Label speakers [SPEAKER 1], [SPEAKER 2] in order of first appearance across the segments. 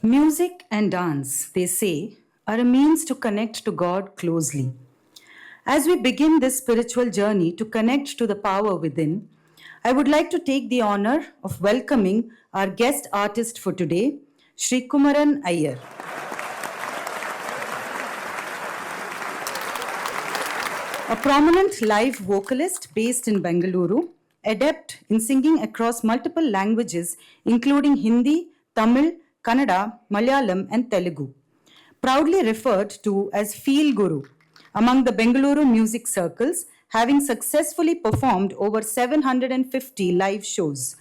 [SPEAKER 1] Music and dance, they say, are a means to connect to God closely. As we begin this spiritual journey to connect to the power within, I would like to take the honor of welcoming our guest artist for today, Sri Kumaran Iyer. A prominent live vocalist based in Bengaluru, adept in singing across multiple languages including Hindi, Tamil, Kannada, Malayalam, and Telugu. Proudly referred to as Feel Guru among the Bengaluru music circles, having successfully performed over 750 live shows.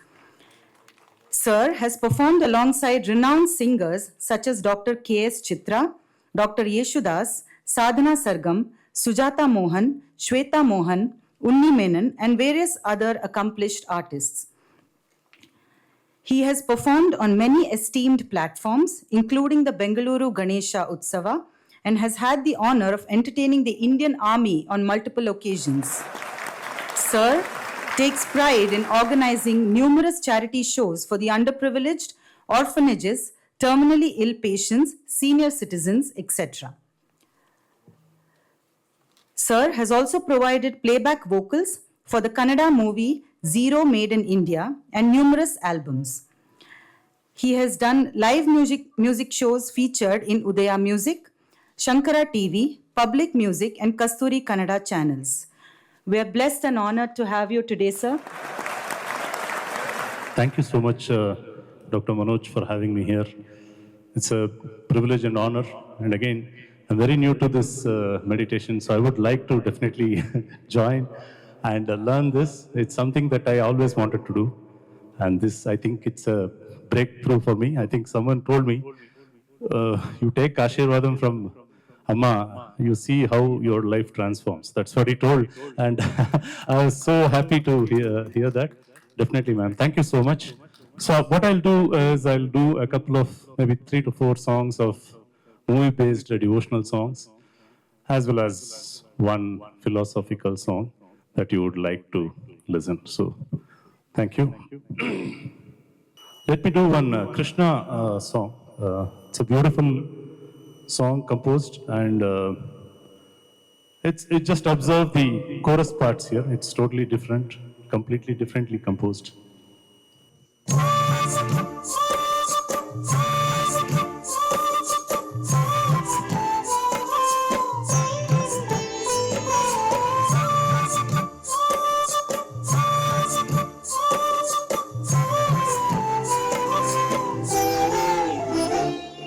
[SPEAKER 1] Sir has performed alongside renowned singers such as Dr. K.S. Chitra, Dr. Yeshudas, Sadhana Sargam, Sujata Mohan, Shweta Mohan, Unni Menon, and various other accomplished artists. He has performed on many esteemed platforms, including the Bengaluru Ganesha Utsava, and has had the honor of entertaining the Indian Army on multiple occasions. Sir takes pride in organizing numerous charity shows for the underprivileged, orphanages, terminally ill patients, senior citizens, etc. Sir has also provided playback vocals for the Kannada movie Zero Made in India and numerous albums. He has done live music shows featured in Udaya Music, Shankara TV, Public Music, and Kasturi Kannada channels. We are blessed and honored to have you today, sir.
[SPEAKER 2] Thank you so much, Dr. Manoj, for having me here. It's a privilege and honor. And again, I'm very new to this meditation, so I would like to definitely join and learn this. It's something that I always wanted to do. And this, I think it's a breakthrough for me. I think someone told me, you take Ashirvadam from Amma, you see how your life transforms. That's what he told. And I was so happy to hear that. Definitely, ma'am. Thank you so much. So what I'll do is I'll do a couple of maybe 3 to 4 songs of movie-based devotional songs, as well as one philosophical song that you would like to listen. So, thank you. Let me do one Krishna song. It's a beautiful song composed, and it just observe the chorus parts here. It's totally different, completely differently composed.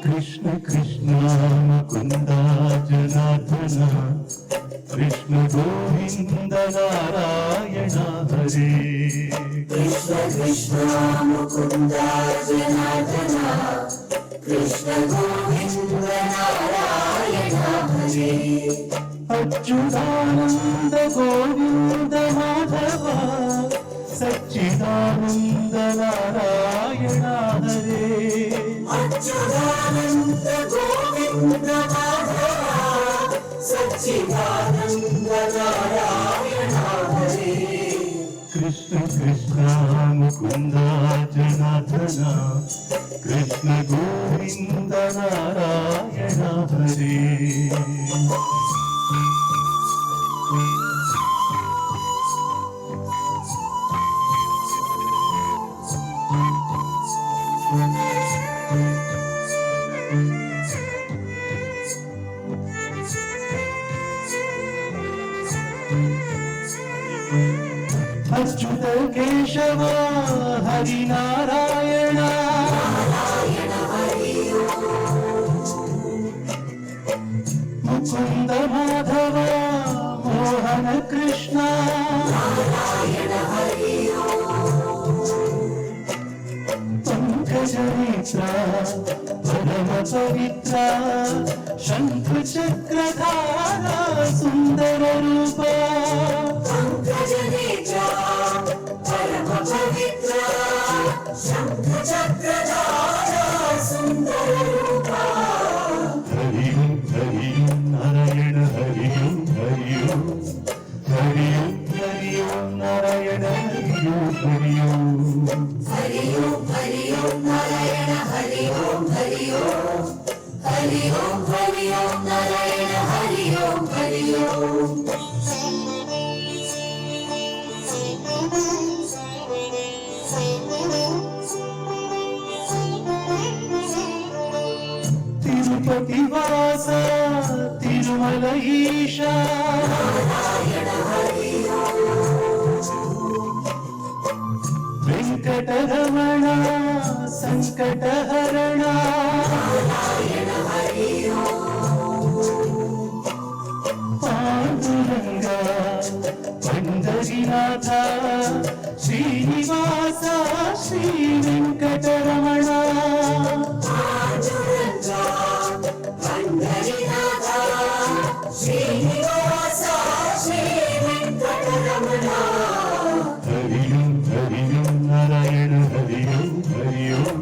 [SPEAKER 2] Krishna Krishna Mukunda Janardana Krishna Govinda Narayana Hare
[SPEAKER 3] Krishna Krishna Mukunda Janardana Krishna Govinda Narayana Hare
[SPEAKER 2] Achyutananda Govinda Madhava Satchidananda Narayana Hare
[SPEAKER 3] Achyutananda Govinda Madhava Satchidananda Narayana Hare
[SPEAKER 2] Krishna Krishna Mukunda Janardana Krishna Govinda Narayana Hare Achyuta Keshava Hari Narayana Mukunda Madhava Mohana Krishna Pankajamitra Parama Pavitra Shankha Chakradhara Sundara Rupa
[SPEAKER 3] Pankajamitra Parama Pavitra Shankha Chakradhara Sundara Rupa
[SPEAKER 2] Hari Hari Narayana Hari Hari Hari Hari Narayana Hari Hari
[SPEAKER 3] Hari Om Narayana Hari Om ಓಂ ಹರಿ ಓಂ ಹರಿ ಓಂ ಹರಿ ಓಂ ನಾರಾಯಣ ಹರಿ ಓಂ ಹರಿ ಓಂ
[SPEAKER 4] ತಿರುಪತಿ ವಾಸ ತಿರುಮಲ ಈಶ ವೆಂಕಟರಮಣ ಸಂಕಟಹರಣ ಪಾಂಡುರಂಗ ಪಂಡರಿನಾಥ ಶ್ರೀನಿವಾಸ ಶ್ರೀ ವೆಂಕಟರಮಣ
[SPEAKER 3] ಶ್ರೀನಿವಾಸ ಶ್ರೀ ವೆಂಕಟರಮಣ
[SPEAKER 4] ಹರಿಯಂ ಹರಿಯಂ ನಾರಾಯಣ ಹರಿಯಂ ಹರಿಯಂ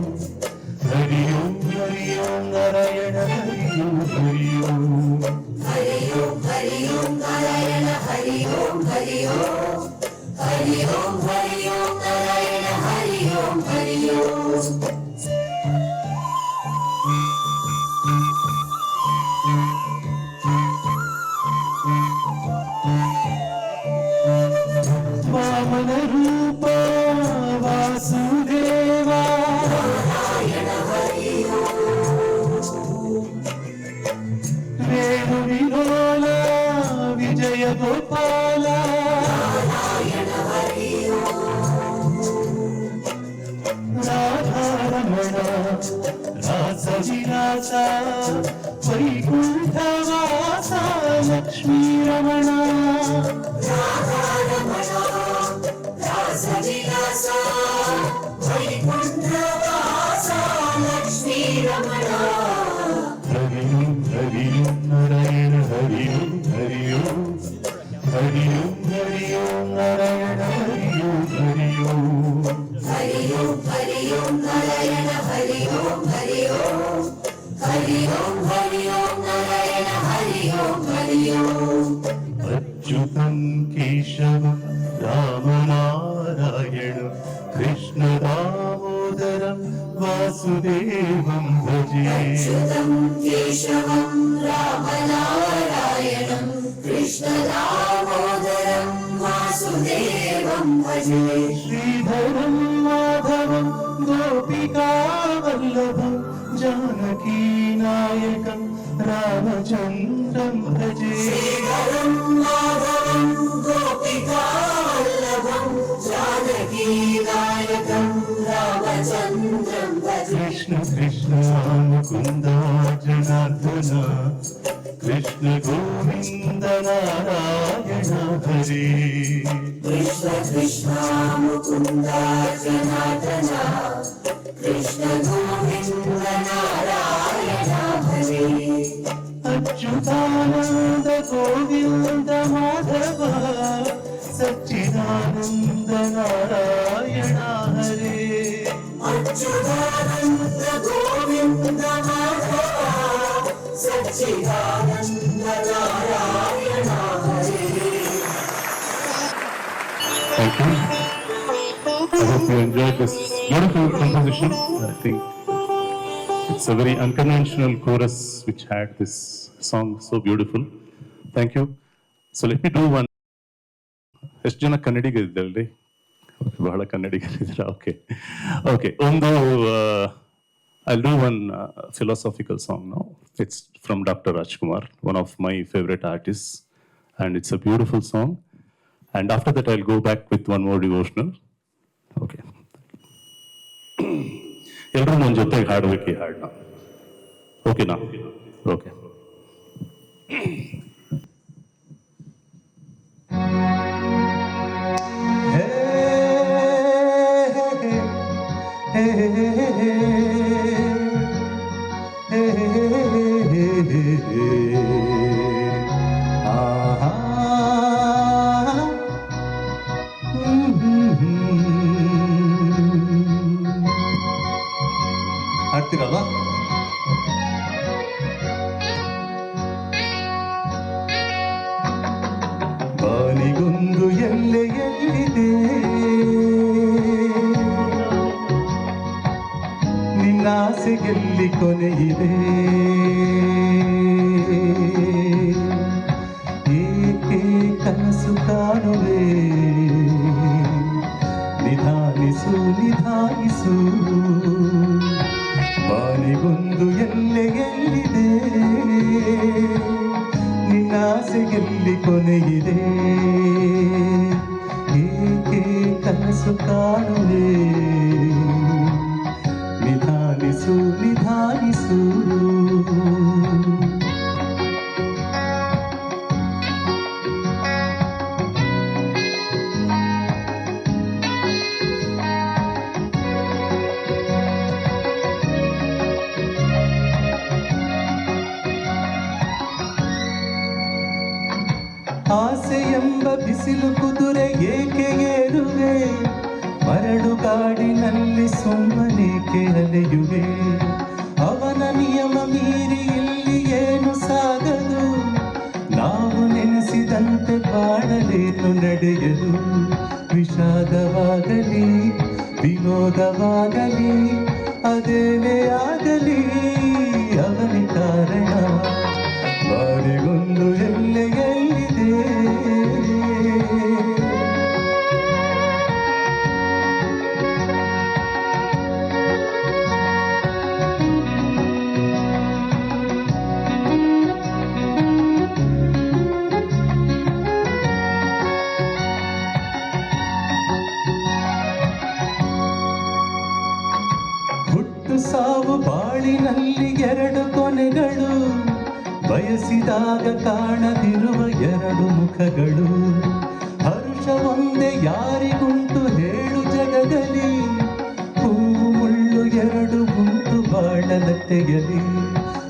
[SPEAKER 4] ಹರಿಯಂ ಹರಿಯಂ ನಾರಾಯಣ ಹರಿಯಂ ಹರಿಯಂ
[SPEAKER 3] ಹರಿ ಓಂ ಹರಿ ಓಂ ನಾರಾಯಣ ಹರಿ ಓಂ ಹರಿ ಓಂ ಹರಿ ಓಂ ಹರಿ ಓಂ ನಾರಾಯಣ ಹರಿ ಓಂ ಹರಿ ಓಂ
[SPEAKER 4] ವಾಮನ ರೂಪ ವಾಸುದೇವ ವೇಣು ವಿಲೋಲ ವಿಜಯ ಗೋಪಾಲ ರಾಧಾರಮಣ ರಾಸವಿಲಾಸ ವೈಕುಂಠವಾಸ ಲಕ್ಷ್ಮೀ ರಮಣ
[SPEAKER 3] ರಾಸವಿಲಾಸ ವೈಕುಂಠವಾಸ ಲಕ್ಷ್ಮೀ ರಮಣ
[SPEAKER 4] ಹರಿಯಂ ಹರಿಯಂ ನಾರಾಯಣ ಹರಿಯಂ ಹರಿಯಂ ಹರಿಯಂ ಹರಿಯಂ ನಾರಾಯಣ ಹರಿಯಂ ಹರಿಯಂ
[SPEAKER 3] ಹರಿ ಓಂ ಹರಿ ಓಂ ನಾರಾಯಣ ಹರಿ ಓಂ ಹರಿ ಓಂ ಹರಿ ಓಂ ಹರಿ ಓಂ ನಾರಾಯಣ ಹರಿ ಓಂ ಹರಿ ಓಂ
[SPEAKER 4] ಅಚ್ಯುತಂ ಕೇಶವಂ ರಾಮನಾರಾಯಣ ಕೃಷ್ಣ ದಾಮೋದರಂ ವಾಸುದೇವಂ ಭಜೆ
[SPEAKER 3] ಅಚ್ಯುತಂ ಕೇಶವಂ ರಾಮನಾರಾಯಣಂ ಕೃಷ್ಣ ದಾಮೋದರಂ ವಾಸುದೇವಂ ಭಜೆ
[SPEAKER 4] ಶ್ರೀಧರಂ ಮಾಧವಂ ಗೋಪಿಕಾ ವಲ್ಲಭಂ ಜಾನಕೀ ನಾಯಕಂ ರಾಮಚಂದ್ರಂ ಭಜೆ
[SPEAKER 3] ಶ್ರೀಧರಂ ಮಾಧವಂ ಗೋಪಿಕಾ ವಲ್ಲಭಂ ಜಾನಕೀ ನಾಯಕಂ ರಾಮಚಂದ್ರಂ ಭಜೆ
[SPEAKER 4] ಕೃಷ್ಣ ಕೃಷ್ಣ ಮುಕುಂದ ಜನಾರ್ದನ ಕೃಷ್ಣ ಗೋವಿಂದ ನಾರಾಯಣ ಹರಿ
[SPEAKER 3] ಕೃಷ್ಣ ಕೃಷ್ಣ ಮುಕುಂದ ಜನಾರ್ದನ ಕೃಷ್ಣ ಗೋವಿಂದ ನಾರಾಯಣ ಹರಿ
[SPEAKER 4] ಅಚ್ಯುತಾನಂದ ಗೋವಿಂದ ಮಾಧವ ಸಚ್ಚಿದಾನಂದ ನಾರಾಯಣ ಹರೇ
[SPEAKER 3] ಅಚ್ಯುತಾನಂದ ಗೋವಿಂದ ಮಾಧವ ಸಚ್ಚಿದಾನಂದ ನಾರಾಯಣ ಹರಿ
[SPEAKER 2] Thank you. I hope you enjoyed this beautiful composition. I think it's a very unconventional chorus which had this song so beautiful. Thank you. So let me do one. ಎಷ್ಟು ಜನ ಕನ್ನಡಿಗರಿದ್ದಲ್ರಿ ಬಹಳ ಕನ್ನಡಿಗರಿದ್ದೀರಾ okay okay ಒಂದು I'll do one philosophical song now. It's from Dr. Rajkumar, one of my favorite artists, and it's a beautiful song. And after that, I'll go back with one more devotional. Okay. ಎಲ್ಲರೂ ನನ್ನ ಜೊತೆಗೆ ಹಾಡ್ಬೇಕು ಈ ಹಾಡನ್ನ ಓಕೆನಾ okay
[SPEAKER 4] ಹಾಡ್ತೀರಲ್ಲ ಬಾನಿಗೊಂದು ಎಲ್ಲೆಯಲ್ಲಿದೆ ನಿನ್ನಾಸೆಗೆಲ್ಲ ಎಲ್ಲಿ ಕೊನೆಯಿದೆ ಏಕೆ ಕನಸು ಕಾಣುವೆ ನಿಧಾನಿಸು ನಿಧಾನಿಸು ಬಾನಿಗೊಂದು ಎಲ್ಲೆ ಎಲ್ಲಿದೆ ನಿನ್ನಾಸೆಗೆಲ್ಲಿ ಕೊನೆಯಿದೆ ಏಕೆ ಕನಸು ಕಾಣುವೆ ನಿಧಾನಿಸು ನಿಧಾನಿಸು ಆಸೆ ಎಂಬ ಬಿಸಿಲು ಕುದುರೆ ಏಕೆ ಏರುವೆ ಮರಳು ಗಾಡಿನಲ್ಲಿ ಸುಮ್ಮನೇಕೆ ಅಲೆಯುವೆ ಅವನ ನಿಯಮ ಮೀರಿ ಇಲ್ಲಿ ಏನು ಸಾಗದು ನಾವು ನೆನೆಸಿದಂತೆ ಬಾಳಲೇನು ನಡೆಯದು ವಿಷಾದವಾಗಲಿ ವಿನೋದವಾಗಲಿ ಅದೇನೇ ಆಗಲಿ ಅವನೇ ಕಾರಣ ಬಾರಿಗೊಂದು ಎಲ್ಲೆ ಎಲ್ಲಿದೆ ಹುಟ್ಟು ಸಾವು ಬಾಳಿನಲ್ಲಿ ಎರಡು ಕೊನೆಗಳು ಬಯಸಿದಾಗ ಕಾಣದಿರುವ ಎರಡು ಮುಖಗಳು ಹರುಷ ಒಂದೇ ಯಾರಿಗುಂಟು ಹೇಳು ಜಗದಲ್ಲಿ ಹೂವು ಮುಳ್ಳು ಎರಡು ಉಂಟು ಬಾಳಲತೆಯಲಿ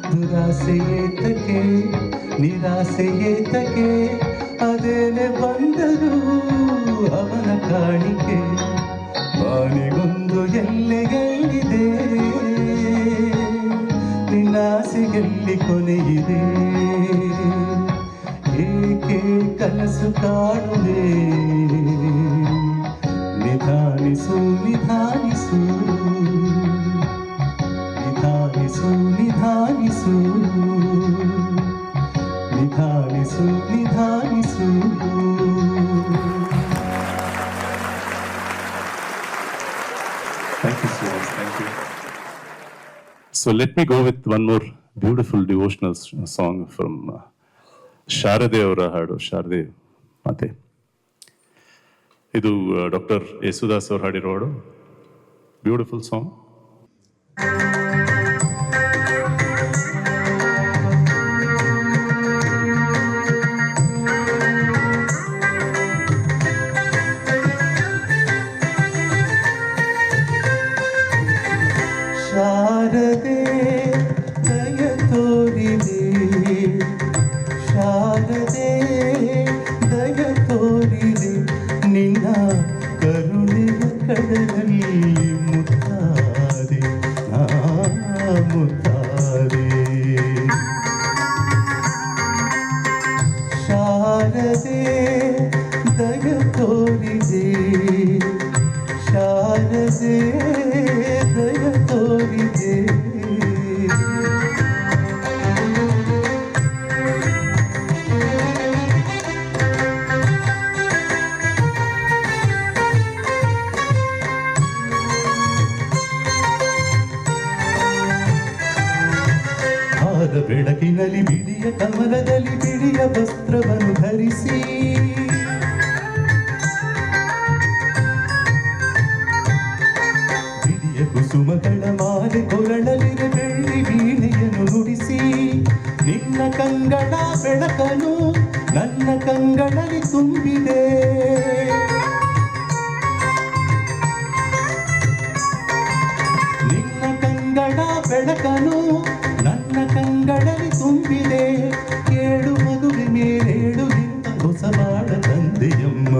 [SPEAKER 4] ದುರಾಸೆ ಏತಕ್ಕೆ ನಿರಾಸೆ ಏತಕ್ಕೆ ಅದೇನೆ ಬಂದರು ಅವನ ಕಾಣಿಕೆ ಬಾನಿಗೊಂದು ಎಲ್ಲೆಗಳಿದೆ ನಿನ್ನಾಸೆಯಲ್ಲಿ ಕೊನೆಯಿದೆ ಏಕೆ ಕನಸು ಕಾಣುವೆ ನಿಧಾನಿಸು ನಿಧಾನಿಸು ನಿಧಾನಿಸು ನಿಧಾನಿಸು ನಿಧಾನಿಸು ನಿಧಾನಿಸು Thank you so much. Thank you.
[SPEAKER 2] So let me go with one more beautiful devotional song from Sharade ಅವರ ಹಾಡು ಶಾರದೆ ಮಾತೆ. ಇದು ಡಾಕ್ಟರ್ ಯೇಸುದಾಸ್ ಅವರು ಹಾಡಿರೋ ಹಾಡು. Beautiful song.
[SPEAKER 4] ಶಾರದೆ ದಯ ತೋರಿದೆ ಶಾರದೆ ದಯ ತೋರಿದೆ ನಿನ್ನ ಕರುಣೆಯ ಕಡಲಲ್ಲಿ ಮುತ್ತಾದೆ ನಾ ಮುತ್ತಾದೆ ಶಾರದೆ ದಯ ತೋರಿದೆ ಶಾರದೆ ದಯ ತೋರಿದೆ ಆದ ಬೆಳಕಿನಲ್ಲಿ ಬಿಳಿಯ ಕಮಲದಲ್ಲಿ ಬಿಳಿಯ ವಸ್ತ್ರವನ್ನು ಧರಿಸಿ ಬಿಳಿಯ ಕುಸುಮಗಳ ಮಾಲೆ ಕೊರಳಲಿರೆ ಬೆಳ್ಳಿ ವೀಣೆಯನ್ನು ನುಡಿಸಿ ನಿನ್ನ ಕಂಗಳ ಬೆಳಕನು ನನ್ನ ಕಂಗಳಲ್ಲಿ ತುಂಬಿದೆ ನಿನ್ನ ಕಂಗಳ ಬೆಳಕನು ನನ್ನ ಕಂಗಳಲ್ಲಿ ತುಂಬಿದೆ ಕೇಳು ಮದುವೆ ಮೇಲೇಳು ನಿನ್ನ ಹೊಸ ಬಾಳ ತಂದೆಯಮ್ಮ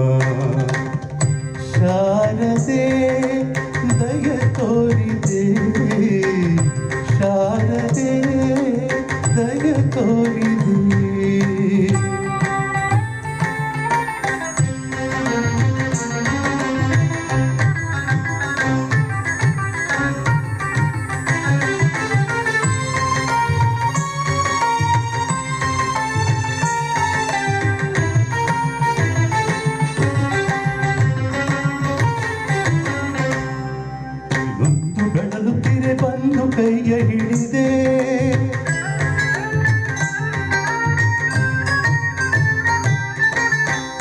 [SPEAKER 4] ಶಾರದೆ ದಯ ತೋರಿದೆ ಶಾರದೆ ದಯ ತೋರಿದೆ ಕೈಯ ಹಿಡಿದೆ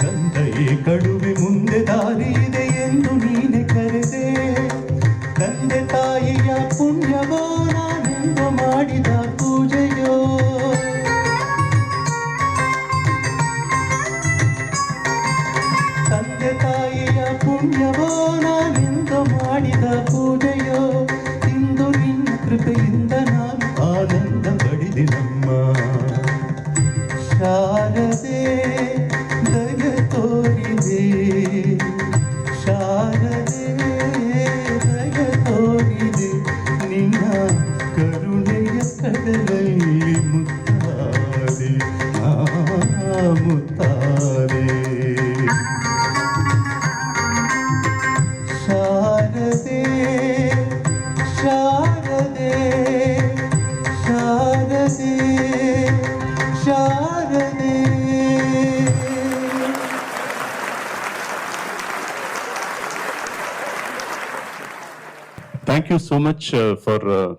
[SPEAKER 4] ಗಂಧ ಈ ಕಡುವೆ ಮುಂದೆ ದಾರಿ ಇದೆ ಎಂದು ನೀನೆ ಕರೆದೆ ತಂದೆ ತಾಯಿಯ ಪುಣ್ಯವೋ ನಾನೆಂದು ಮಾಡಿದ ಪೂಜೆಯೋ ತಂದೆ ತಾಯಿಯ ಪುಣ್ಯವೋ ನಾನೆಂದು ಮಾಡಿದ ಪೂಜೆಯೋ ಇಂದು ನಿನ್ನ ಕೃಪೆಯಿಂದ ನಾನು ಆನಂದ ಪಡೆದಿನಮ್ಮ ಶಾರದೆ ದಯ ತೋರಿದೆ ಶಾರದೆ ದಯ ತೋರಿದೆ ನಿನ್ನ ಕರುಣೆಯ ಕಡಲಲ್ಲಿ ಮುತ್ತಾರೆ ಮುತ್ತಾರೆ ಶಾರದೆ ಶಾರದೆ ಶಾರದೆ ಶಾರದೆ
[SPEAKER 2] Thank you so much for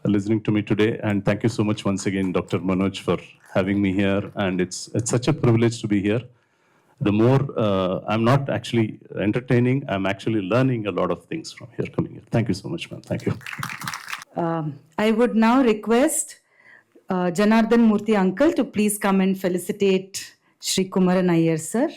[SPEAKER 2] listening to me today, and thank you so much once again, Dr. Manoj, for having me here. And it's such a privilege to be here. The more I'm not actually entertaining, I'm actually learning a lot of things from here coming here. Thank you so much, man. Thank you.
[SPEAKER 1] I would now request Janardhan Murthy uncle to please come and felicitate Shri Kumaran Iyer sir.